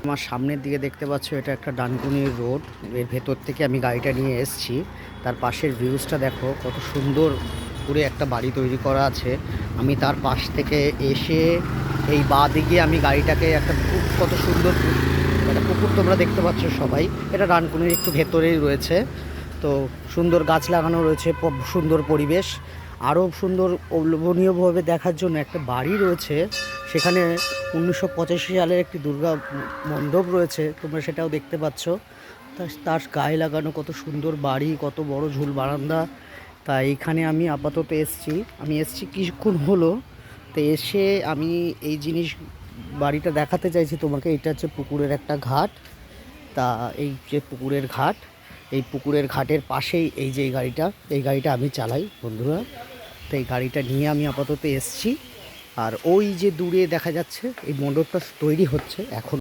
আমার সামনের দিকে দেখতে পাচ্ছ এটা একটা ডানকুনির রোড। এর ভেতর থেকে আমি গাড়িটা নিয়ে এসেছি। তার পাশের ভিউজটা দেখো কত সুন্দর করে একটা বাড়ি তৈরি করা আছে। আমি তার পাশ থেকে এসে এই বাঁ দিকে আমি গাড়িটাকে একটা কত সুন্দর একটা পুকুর তোমরা দেখতে পাচ্ছ সবাই। এটা ডানকুনির একটু ভেতরেই রয়েছে। তো সুন্দর গাছ লাগানো রয়েছে, সুন্দর পরিবেশ। আরও সুন্দর অলোভনীয়ভাবে দেখার জন্য একটা বাড়ি রয়েছে। সেখানে 1985 সালের একটি দুর্গা মণ্ডপ রয়েছে, তোমরা সেটাও দেখতে পাচ্ছ। তার গায়ে লাগানো কত সুন্দর বাড়ি, কত বড় ঝুল বারান্দা। তা এইখানে আমি আপাতত এসছি কিছুক্ষণ হলো। তো এসে আমি এই বাড়িটা দেখাতে চাইছি তোমাকে। এটা হচ্ছে পুকুরের একটা ঘাট। তা এই যে পুকুরের ঘাট, এই পুকুরের ঘাটের পাশেই এই যে এই গাড়িটা আমি চালাই বন্ধুরা। তো এই গাড়িটা নিয়ে আমি আপাতত এসছি। আর ওই যে দূরে দেখা যাচ্ছে এই মণ্ডপটা তৈরি হচ্ছে এখন।